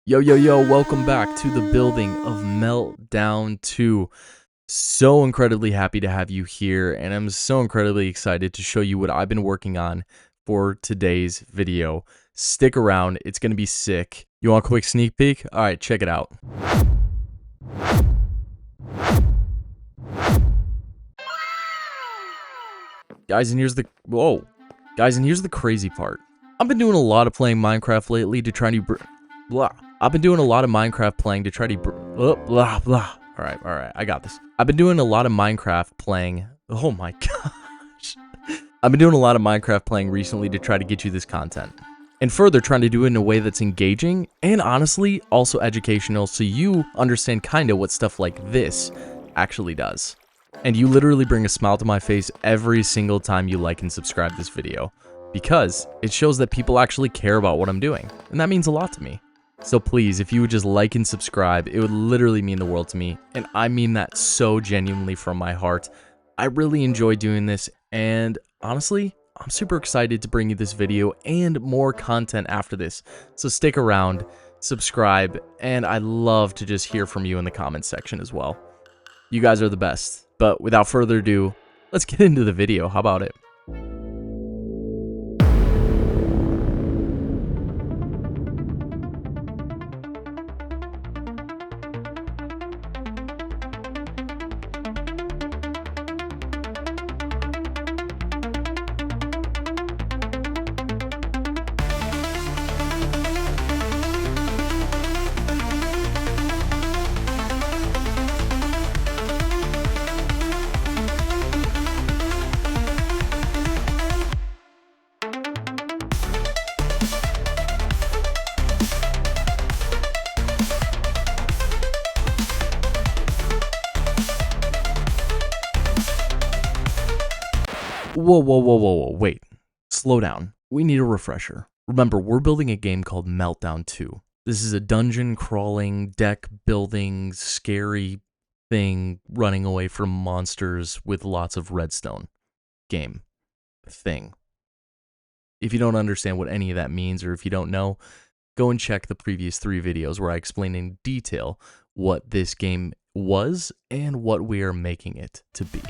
Yo, yo, yo, welcome back to the building of Meltdown II. So incredibly happy to have you here, and I'm so incredibly excited to show you what I've been working on for today's video. Stick around, it's going to be sick. You want a quick sneak peek? Alright, check it out. Guys, and here's the crazy part. I've been doing a lot of playing Minecraft lately to try to I've been doing a lot of Minecraft playing to try to Alright, I got this. I've been doing a lot of Minecraft playing. Oh my gosh. I've been doing a lot of Minecraft playing recently to try to get you this content. And further, trying to do it in a way that's engaging and honestly also educational, so you understand kinda what stuff like this actually does. And you literally bring a smile to my face every single time you like and subscribe this video, because it shows that people actually care about what I'm doing, and that means a lot to me. So please, if you would just like and subscribe, it would literally mean the world to me, and I mean that so genuinely from my heart. I really enjoy doing this, and honestly, I'm super excited to bring you this video and more content after this. So stick around, subscribe, and I'd love to just hear from you in the comments section as well. You guys are the best. But without further ado, let's get into the video. How about it? Whoa, wait. Slow down. We need a refresher. Remember, we're building a game called Meltdown II. This is a dungeon crawling, deck building, scary thing running away from monsters with lots of redstone. Game. Thing. If you don't understand what any of that means, or if you don't know, go and check the previous 3 videos where I explain in detail what this game was and what we are making it to be.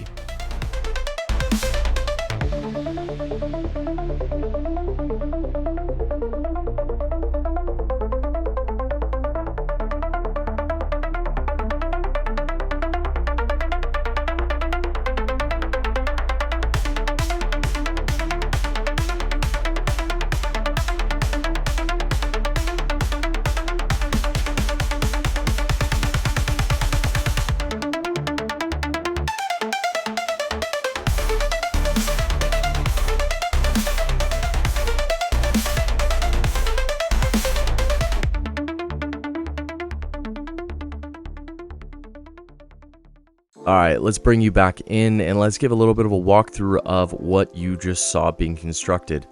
Alright, let's bring you back in and let's give a little bit of a walkthrough of what you just saw being constructed.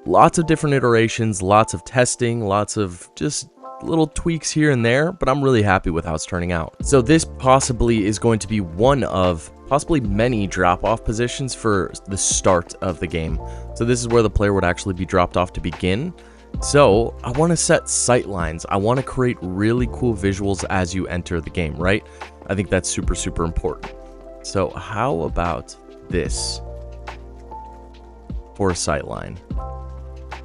Lots of different iterations, lots of testing, lots of just little tweaks here and there, but I'm really happy with how it's turning out. So this possibly is going to be one of possibly many drop-off positions for the start of the game. So this is where the player would actually be dropped off to begin. So I want to set sight lines. I want to create really cool visuals as you enter the game, right? I think that's super, super important. So how about this for a sight line?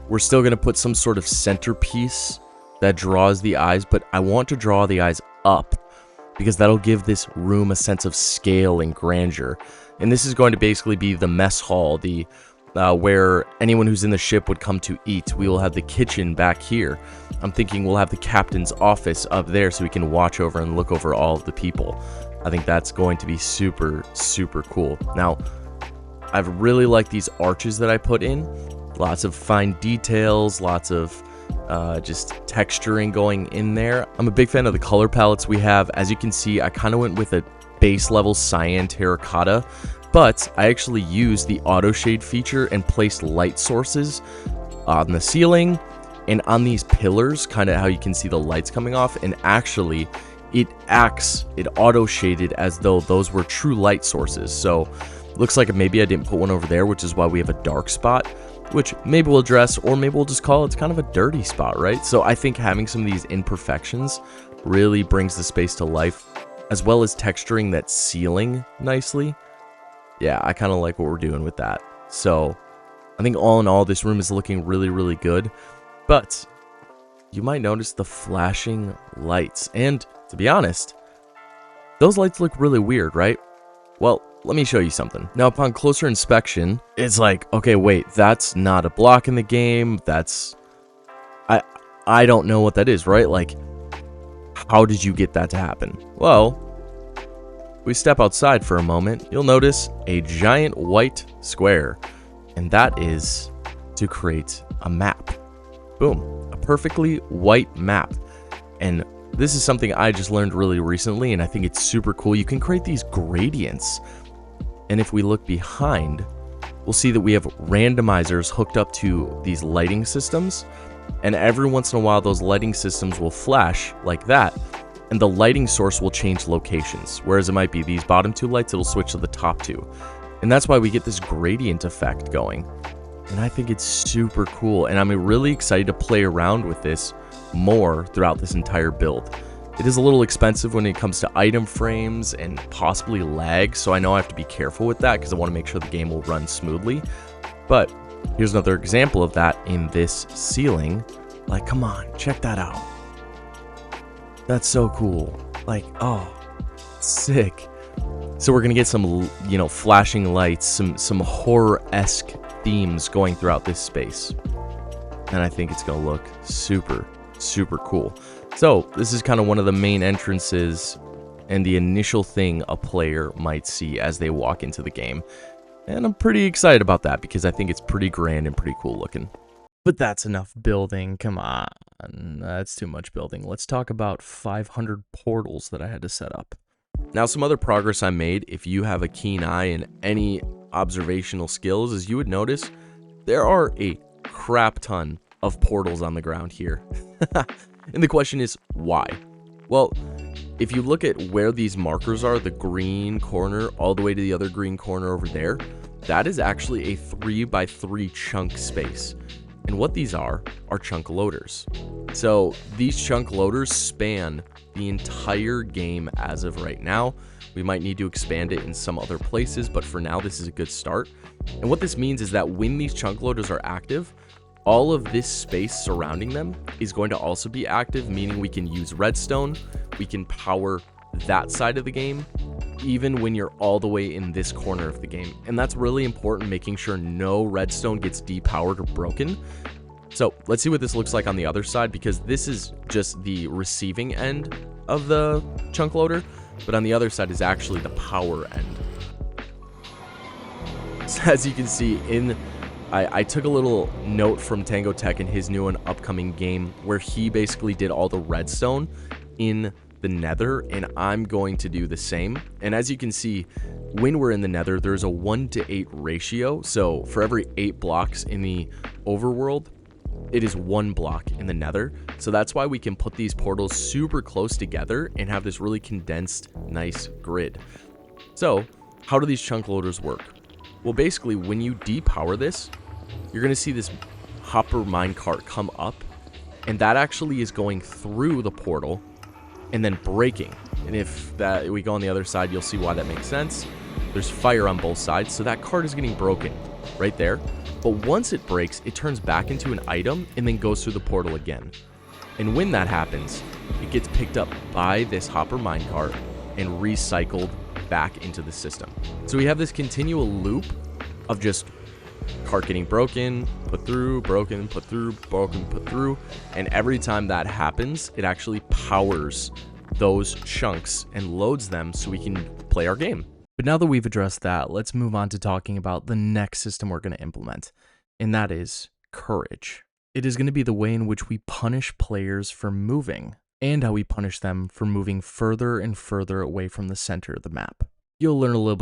We're still going to put some sort of centerpiece that draws the eyes, but I want to draw the eyes up because that'll give this room a sense of scale and grandeur. And this is going to basically be the mess hall, the where anyone who's in the ship would come to eat. We will have the kitchen back here. I'm thinking we'll have the captain's office up there so we can watch over and look over all of the people. I think that's going to be super, super cool. Now, I've really liked these arches that I put in. Lots of fine details, lots of just texturing going in there. I'm a big fan of the color palettes we have. As you can see, I kind of went with a base level cyan terracotta, but I actually used the auto shade feature and placed light sources on the ceiling and on these pillars, kind of how you can see the lights coming off, and actually it auto shaded as though those were true light sources. So looks like maybe I didn't put one over there, which is why we have a dark spot. which maybe we'll address, or maybe we'll just call it's kind of a dirty spot, right? So I think having some of these imperfections really brings the space to life, as well as texturing that ceiling nicely. Yeah, I kind of like what we're doing with that. So I think all in all, this room is looking really, really good. But you might notice the flashing lights. And to be honest, those lights look really weird, right? Well, let me show you something. Now, upon closer inspection, it's like, okay, wait, that's not a block in the game. That's... I don't know what that is, right? Like, how did you get that to happen? Well, if we step outside for a moment, you'll notice a giant white square. And that is to create a map. Boom. A perfectly white map. And this is something I just learned really recently, and I think it's super cool. You can create these gradients. And if we look behind, we'll see that we have randomizers hooked up to these lighting systems. And every once in a while, those lighting systems will flash like that. And the lighting source will change locations. Whereas it might be these bottom two lights, it'll switch to the top two. And that's why we get this gradient effect going. And I think it's super cool. And I'm really excited to play around with this more throughout this entire build. It is a little expensive when it comes to item frames and possibly lag, so I know I have to be careful with that because I want to make sure the game will run smoothly. But here's another example of that in this ceiling. Like, come on, check that out. That's so cool. Like, oh, sick. So we're gonna get some, you know, flashing lights, some horror-esque themes going throughout this space. And I think it's gonna look super, super cool. So this is kind of one of the main entrances and the initial thing a player might see as they walk into the game. And I'm pretty excited about that because I think it's pretty grand and pretty cool looking. But that's enough building. Come on. That's too much building. Let's talk about 500 portals that I had to set up. Now, some other progress I made, if you have a keen eye and any observational skills, is you would notice there are a crap ton of portals on the ground here. And the question is, why? Well, if you look at where these markers are, the green corner all the way to the other green corner over there, that is actually a 3x3 chunk space. And what these are chunk loaders. So these chunk loaders span the entire game as of right now. We might need to expand it in some other places, but for now, this is a good start. And what this means is that when these chunk loaders are active, all of this space surrounding them is going to also be active, meaning we can use redstone, we can power that side of the game, even when you're all the way in this corner of the game. And that's really important, making sure no redstone gets depowered or broken. So let's see what this looks like on the other side, because this is just the receiving end of the chunk loader, but on the other side is actually the power end. So as you can see, I took a little note from Tango Tech in his new and upcoming game where he basically did all the redstone in the nether, and I'm going to do the same. And as you can see, when we're in the nether, there's a 1:8 ratio. So for every 8 blocks in the overworld, it is 1 block in the nether. So that's why we can put these portals super close together and have this really condensed, nice grid. So how do these chunk loaders work? Well, basically, when you depower this, you're going to see this hopper minecart come up, and that actually is going through the portal and then breaking. And if that we go on the other side, you'll see why that makes sense. There's fire on both sides, so that cart is getting broken right there. But once it breaks, it turns back into an item and then goes through the portal again. And when that happens, it gets picked up by this hopper minecart and recycled back into the system. So we have this continual loop of just cart getting broken, put through, broken, put through, broken, put through. And every time that happens, it actually powers those chunks and loads them so we can play our game. But now that we've addressed that, let's move on to talking about the next system we're going to implement, and that is courage. It is going to be the way in which we punish players for moving, and how we punish them for moving further and further away from the center of the map. You'll learn a little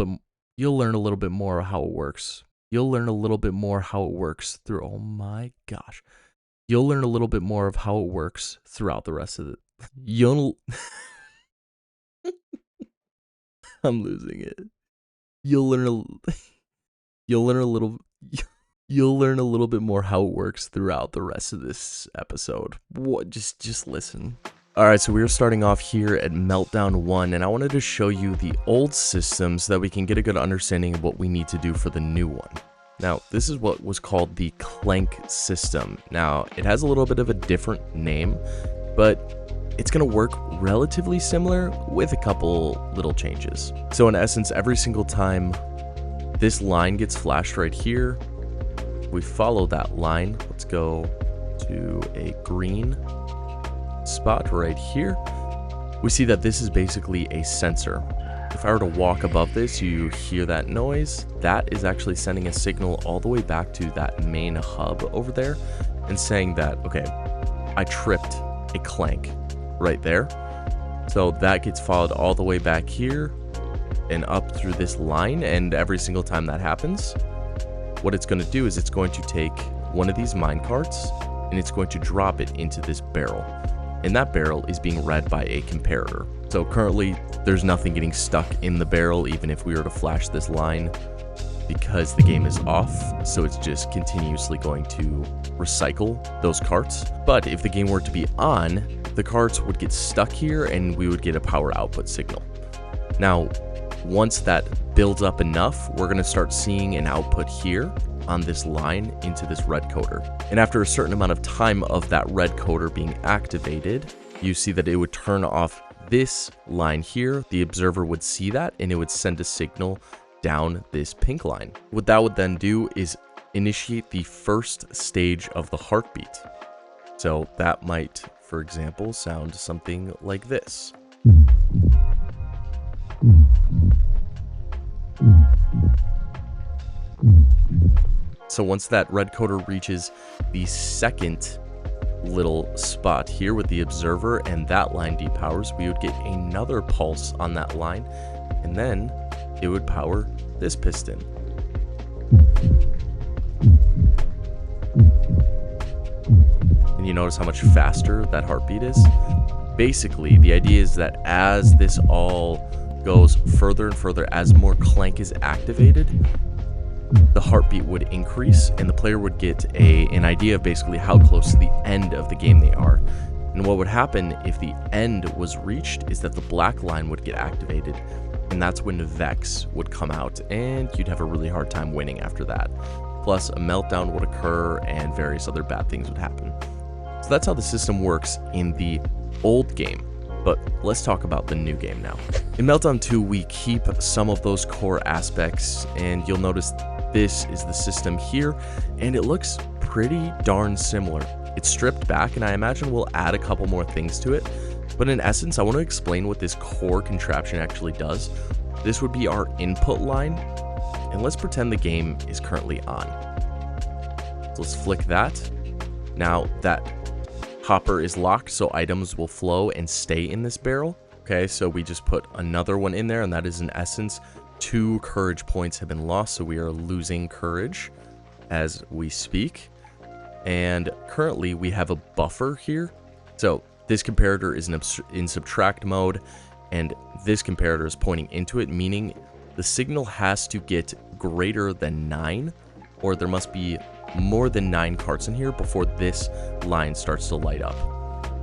bit more of how it works. You'll learn a little bit more how it works through, oh my gosh. You'll learn a little bit more of how it works throughout the rest of I'm losing it. You'll learn a little You'll learn a little bit more how it works throughout the rest of this episode. What? Just listen. Alright, so we're starting off here at Meltdown 1, and I wanted to show you the old system so that we can get a good understanding of what we need to do for the new one. Now, this is what was called the Clank system. Now, it has a little bit of a different name, but it's going to work relatively similar with a couple little changes. So in essence, every single time this line gets flashed right here, we follow that line. Let's go to a green spot right here. We see that this is basically a sensor. If I were to walk above this, you hear that noise. That is actually sending a signal all the way back to that main hub over there and saying that, okay, I tripped a clank right there. So that gets followed all the way back here and up through this line, and every single time that happens, what it's going to do is it's going to take one of these mine carts and it's going to drop it into this barrel. And that barrel is being read by a comparator. So currently there's nothing getting stuck in the barrel even if we were to flash this line, because the game is off, so it's just continuously going to recycle those carts. But if the game were to be on, the carts would get stuck here and we would get a power output signal. Now, once that builds up enough, we're going to start seeing an output here on this line into this red coder. And after a certain amount of time of that red coder being activated, you see that it would turn off this line here. The observer would see that and it would send a signal down this pink line. What that would then do is initiate the first stage of the heartbeat. So that might, for example, sound something like this. So once that red coder reaches the second little spot here with the observer and that line depowers, we would get another pulse on that line, and then it would power this piston. And you notice how much faster that heartbeat is? Basically, the idea is that as this all goes further and further, as more clank is activated, the heartbeat would increase and the player would get an idea of basically how close to the end of the game they are. And what would happen if the end was reached is that the black line would get activated, and that's when Vex would come out and you'd have a really hard time winning after that. Plus a meltdown would occur and various other bad things would happen. So that's how the system works in the old game. But let's talk about the new game now. In Meltdown 2, we keep some of those core aspects, and you'll notice this is the system here, and it looks pretty darn similar. It's stripped back, and I imagine we'll add a couple more things to it. But in essence, I want to explain what this core contraption actually does. This would be our input line, and let's pretend the game is currently on. So let's flick that. Now that hopper is locked, so items will flow and stay in this barrel. Okay, so we just put another one in there, and that is in essence 2 courage points have been lost, so we are losing courage as we speak. And currently we have a buffer here. So this comparator is in subtract mode, and this comparator is pointing into it, meaning the signal has to get greater than 9, or there must be more than 9 carts in here before this line starts to light up.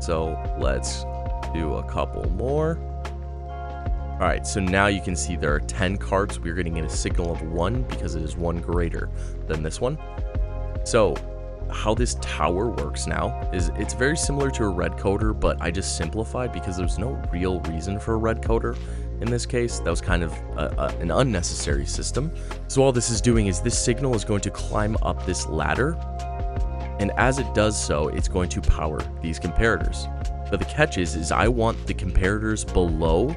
So let's do a couple more. All right, so now you can see there are 10 carts. We're getting a signal of 1 because it is 1 greater than this one. So how this tower works now is it's very similar to a red coder, but I just simplified because there's no real reason for a red coder in this case. That was kind of an unnecessary system. So all this is doing is this signal is going to climb up this ladder, and as it does so, it's going to power these comparators. But the catch is I want the comparators below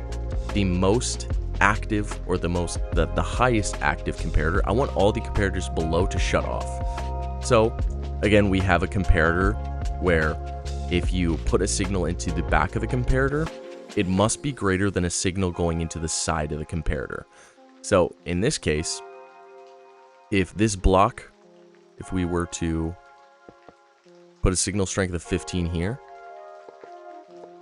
the most active, or the highest active comparator. I want all the comparators below to shut off. So again, we have a comparator where if you put a signal into the back of the comparator, it must be greater than a signal going into the side of the comparator. So in this case, if this block, if we were to put a signal strength of 15 here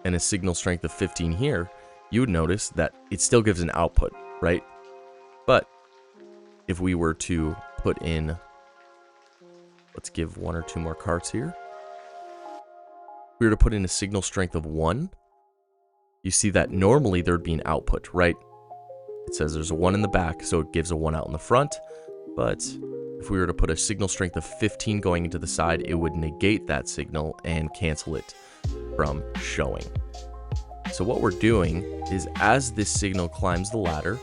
and a signal strength of 15 here, you would notice that it still gives an output, right? But if we were to put in Let's give 1 or 2 more carts here. If we were to put in a signal strength of 1, you see that normally there'd be an output, right? It says there's a 1 in the back, so it gives a 1 out in the front. But if we were to put a signal strength of 15 going into the side, it would negate that signal and cancel it from showing. So what we're doing is as this signal climbs the ladder,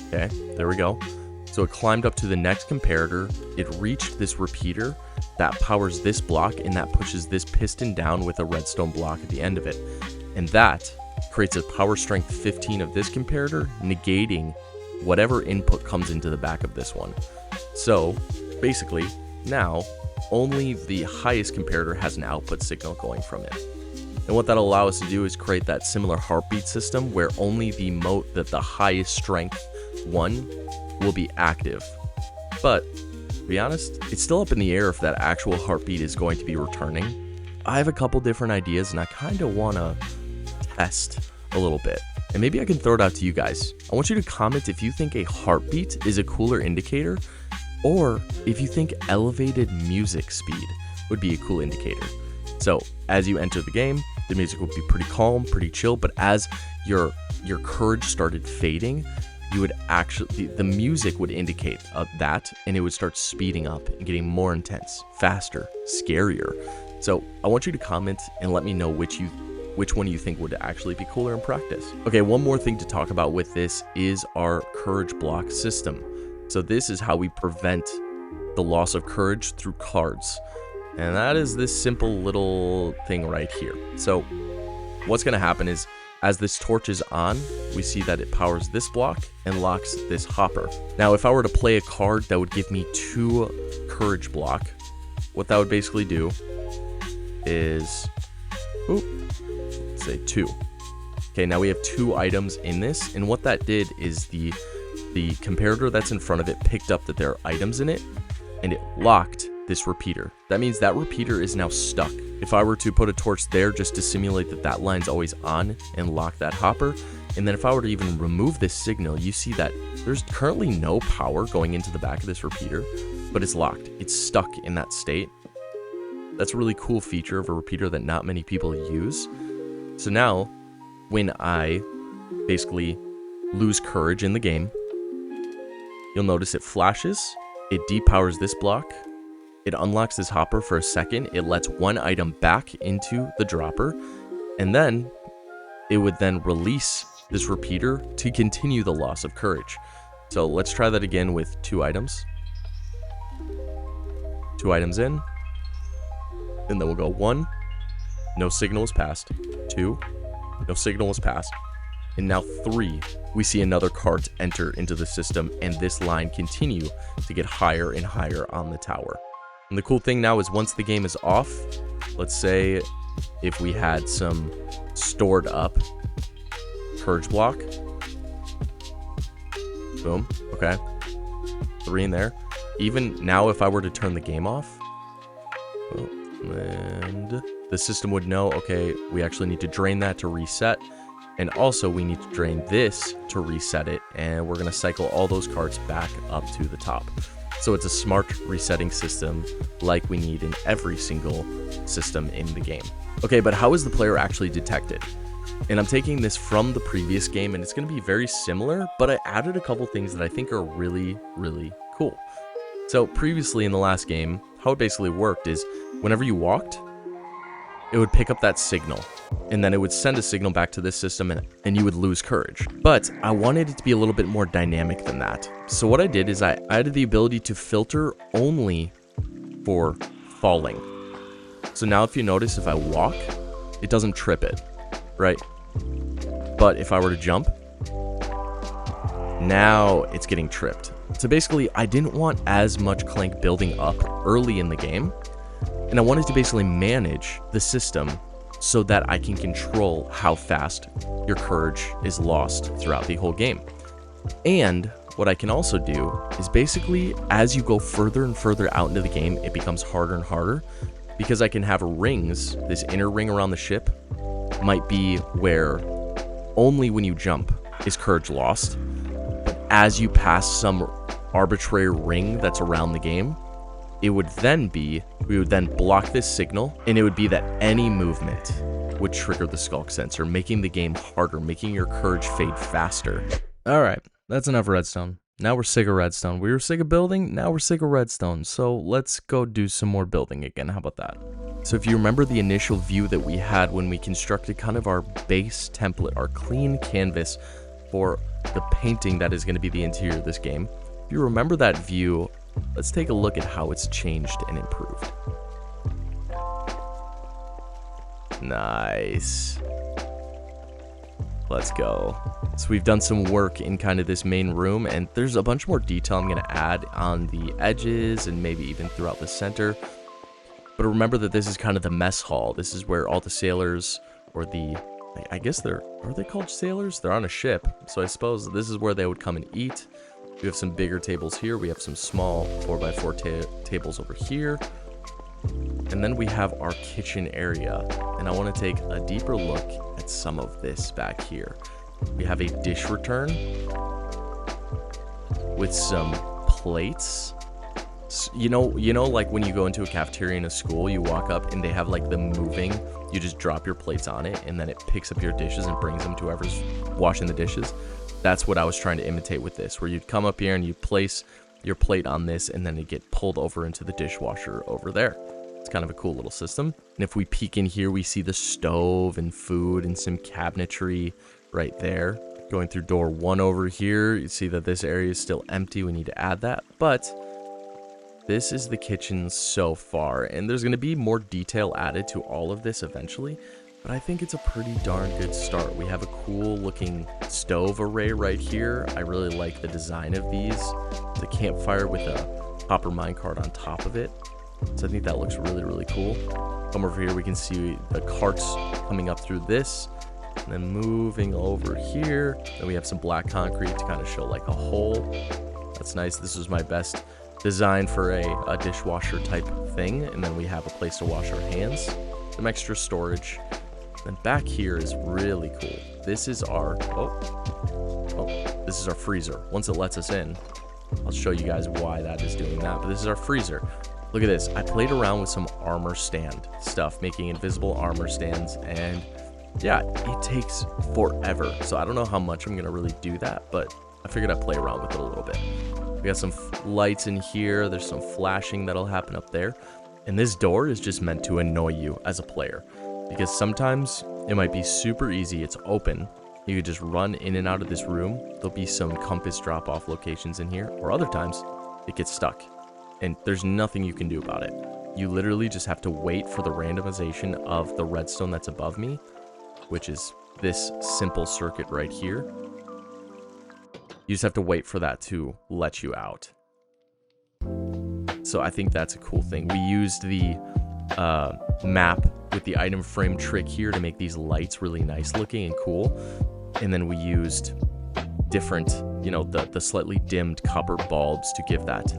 okay, there we go. So it climbed up to the next comparator, it reached this repeater that powers this block, and that pushes this piston down with a redstone block at the end of it. And that creates a power strength 15 of this comparator, negating whatever input comes into the back of this one. So basically, now only the highest comparator has an output signal going from it. And what that'll allow us to do is create that similar heartbeat system where only the the highest strength one will be active. But to be honest, it's still up in the air if that actual heartbeat is going to be returning. I have a couple different ideas and I kind of want to test a little bit. And maybe I can throw it out to you guys. I want you to comment if you think a heartbeat is a cooler indicator, or if you think elevated music speed would be a cool indicator. So as you enter the game, the music would be pretty calm, pretty chill, but as your courage started fading, you would actually, the music would indicate that, and it would start speeding up and getting more intense, faster, scarier. So I want you to comment and let me know which one you think would actually be cooler in practice. Okay, one more thing to talk about with this is our courage block system. So this is how we prevent the loss of courage through cards. And that is this simple little thing right here. So what's going to happen is as this torch is on, we see that it powers this block and locks this hopper. Now, if I were to play a card that would give me 2 courage block, what that would basically do is, let's say 2. Okay, now we have 2 items in this, and what that did is the comparator that's in front of it picked up that there are items in it, and it locked this repeater. That means that repeater is now stuck. If I were to put a torch there just to simulate that that line's always on and lock that hopper, and then if I were to even remove this signal, you see that there's currently no power going into the back of this repeater, but it's locked. It's stuck in that state. That's a really cool feature of a repeater that not many people use. So now, when I basically lose courage in the game, you'll notice it flashes, it depowers this block, it unlocks this hopper for a second, it lets 1 item back into the dropper, and then it would then release this repeater to continue the loss of courage. So let's try that again with 2 items. 2 items in, and then we'll go 1, no signal was passed, 2, no signal was passed, and now 3, we see another cart enter into the system, and this line continue to get higher and higher on the tower. And the cool thing now is once the game is off, let's say if we had some stored up courage block, boom, okay, 3 in there. Even now if I were to turn the game off, and the system would know, okay, we actually need to drain that to reset, and also we need to drain this to reset it, and we're going to cycle all those carts back up to the top. So it's a smart resetting system like we need in every single system in the game. Okay, but how is the player actually detected? And I'm taking this from the previous game, and it's going to be very similar, but I added a couple things that I think are really, really cool. So previously in the last game, how it basically worked is whenever you walked, it would pick up that signal, and then it would send a signal back to this system, and you would lose courage. But I wanted it to be a little bit more dynamic than that. So what I did is I added the ability to filter only for falling. So now if you notice, if I walk, it doesn't trip it, right? But if I were to jump, now it's getting tripped. So basically, I didn't want as much clank building up early in the game, and I wanted to basically manage the system so that I can control how fast your courage is lost throughout the whole game. And what I can also do is basically, as you go further and further out into the game, it becomes harder and harder, because I can have rings. This inner ring around the ship might be where only when you jump is courage lost. But as you pass some arbitrary ring that's around the game, it would then be, we would then block this signal, and it would be that any movement would trigger the skulk sensor, making the game harder, making your courage fade faster. All right, that's enough redstone. Now we're sick of redstone. We were sick of building, now we're sick of redstone. So let's go do some more building again. How about that? So if you remember the initial view that we had when we constructed kind of our base template, our clean canvas for the painting that is going to be the interior of this game, if you remember that view, let's take a look at how it's changed and improved. Nice. Let's go. So we've done some work in kind of this main room, and there's a bunch more detail I'm going to add on the edges and maybe even throughout the center. But remember that this is kind of the mess hall. This is where all the sailors, or the, I guess are they called sailors? They're on a ship. So I suppose this is where they would come and eat. We have some bigger tables here. We have some small 4x4 tables over here. And then we have our kitchen area. And I want to take a deeper look at some of this back here. We have a dish return with some plates. You know, like when you go into a cafeteria in a school, you walk up and they have like the moving, you just drop your plates on it and then it picks up your dishes and brings them to whoever's washing the dishes. That's what I was trying to imitate with this, where you'd come up here and you place your plate on this and then it'd get pulled over into the dishwasher over there. It's kind of a cool little system. And if we peek in here, we see the stove and food and some cabinetry right there. Going through door 1 over here, you see that this area is still empty. We need to add that, but this is the kitchen so far, and there's going to be more detail added to all of this eventually, but I think it's a pretty darn good start. We have a cool looking stove array right here. I really like the design of these. It's a campfire with a copper minecart on top of it, so I think that looks really, really cool. Come over here, we can see the carts coming up through this, and then moving over here. Then we have some black concrete to kind of show like a hole. That's nice. This was my best design for a dishwasher type thing. And then we have a place to wash our hands, some extra storage. And back here is really cool. This is our, this is our freezer. Once it lets us in, I'll show you guys why that is doing that. But this is our freezer. Look at this. I played around with some armor stand stuff, making invisible armor stands, and yeah, it takes forever. So I don't know how much I'm gonna really do that, but I figured I'd play around with it a little bit. We got some lights in here. There's some flashing that'll happen up there. And this door is just meant to annoy you as a player, because sometimes it might be super easy. It's open. You could just run in and out of this room. There'll be some compass drop-off locations in here, or other times it gets stuck and there's nothing you can do about it. You literally just have to wait for the randomization of the redstone that's above me, which is this simple circuit right here. You just have to wait for that to let you out. So I think that's a cool thing. We used the map with the item frame trick here to make these lights really nice looking and cool. And then we used different, you know, the slightly dimmed copper bulbs to give that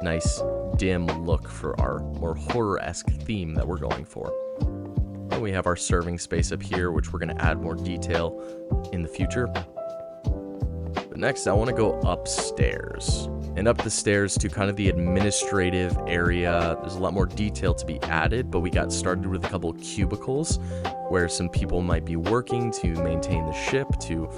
nice dim look for our more horror-esque theme that we're going for. And we have our serving space up here, which we're going to add more detail in the future. But next, I want to go upstairs. And up the stairs to kind of the administrative area. There's a lot more detail to be added, but we got started with a couple of cubicles where some people might be working to maintain the ship, to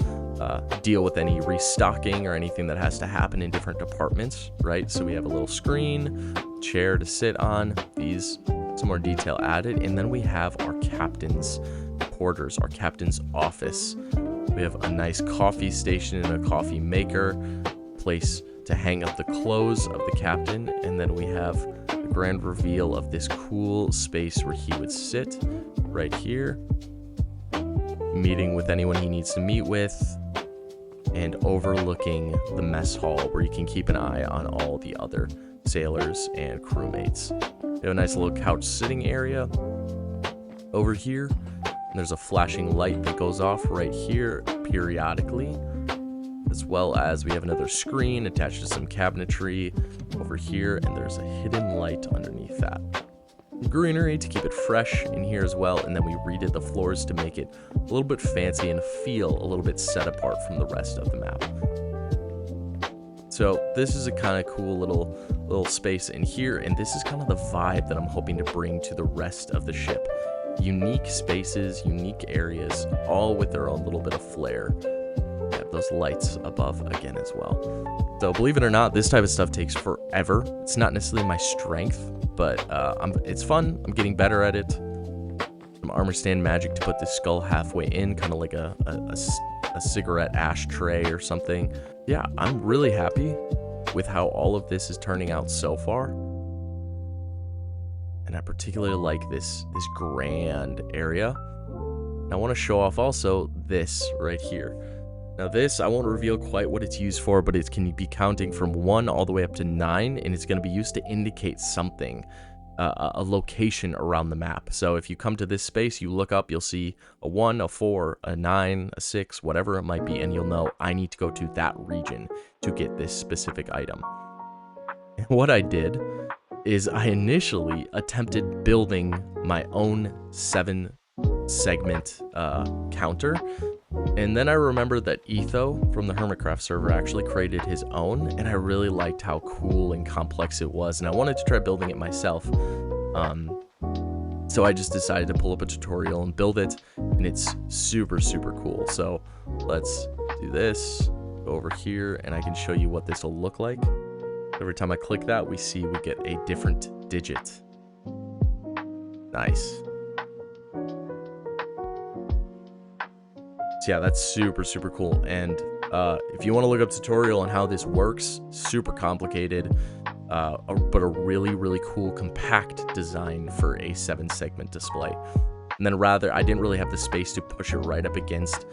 deal with any restocking or anything that has to happen in different departments, right? So we have a little screen, chair to sit on, some more detail added, and then we have our captain's quarters, our captain's office. We have a nice coffee station and a coffee maker, place to hang up the clothes of the captain, and then we have the grand reveal of this cool space where he would sit right here, meeting with anyone he needs to meet with, and overlooking the mess hall where you can keep an eye on all the other sailors and crewmates. We have a nice little couch sitting area over here, and there's a flashing light that goes off right here periodically, as well as we have another screen attached to some cabinetry over here, and there's a hidden light underneath that. Greenery to keep it fresh in here as well, and then we redid the floors to make it a little bit fancy and feel a little bit set apart from the rest of the map. So this is a kind of cool little space in here, and this is kind of the vibe that I'm hoping to bring to the rest of the ship. Unique spaces, unique areas, all with their own little bit of flair. I have those lights above again as well. So believe it or not, this type of stuff takes forever. It's not necessarily my strength, but it's fun. I'm getting better at it. Some armor stand magic to put this skull halfway in, kind of like a cigarette ashtray or something. Yeah, I'm really happy with how all of this is turning out so far. And I particularly like this grand area. And I want to show off also this right here. Now this, I won't reveal quite what it's used for, but it can be counting from 1 all the way up to 9, and it's going to be used to indicate something, a location around the map. So if you come to this space, you look up, you'll see a 1, a 4, a 9, a 6, whatever it might be, and you'll know I need to go to that region to get this specific item. And what I did is I initially attempted building my own 7-segment counter. And then I remembered that Etho from the Hermitcraft server actually created his own, and I really liked how cool and complex it was, and I wanted to try building it myself. So I just decided to pull up a tutorial and build it, and it's super, super cool. So let's do this, go over here, and I can show you what this will look like. Every time I click that, we get a different digit. Nice. So yeah, that's super, super cool. And if you want to look up tutorial on how this works, super complicated, but a really, really cool compact design for a 7-segment display. And then I didn't really have the space to push it right up against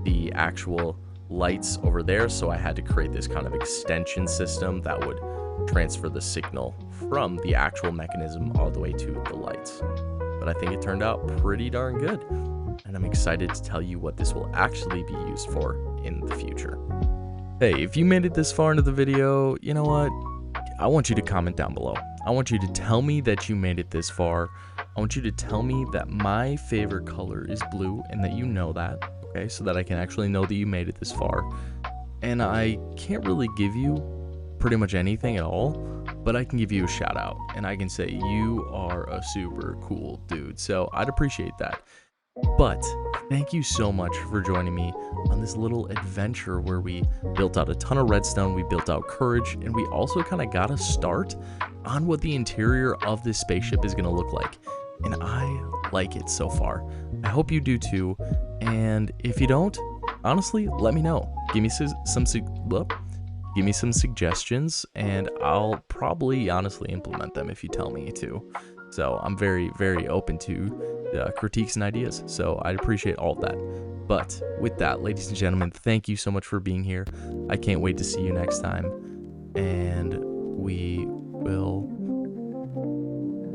the actual lights over there, so I had to create this kind of extension system that would transfer the signal from the actual mechanism all the way to the lights. But I think it turned out pretty darn good, and I'm excited to tell you what this will actually be used for in the future. Hey, if you made it this far into the video, you know what? I want you to comment down below. I want you to tell me that you made it this far. I want you to tell me that my favorite color is blue and that you know that, okay? So that I can actually know that you made it this far. And I can't really give you pretty much anything at all, but I can give you a shout out and I can say you are a super cool dude. So I'd appreciate that. But thank you so much for joining me on this little adventure where we built out a ton of redstone, we built out courage, and we also kind of got a start on what the interior of this spaceship is going to look like. And I like it so far. I hope you do too. And if you don't, honestly, let me know. Give me some suggestions, and I'll probably honestly implement them if you tell me to. So I'm very, very open to critiques and ideas. So I'd appreciate all of that. But with that, ladies and gentlemen, thank you so much for being here. I can't wait to see you next time. And we will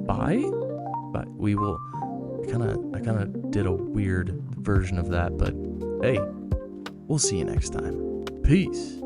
bye. But we will. I kind of did a weird version of that. But hey, we'll see you next time. Peace.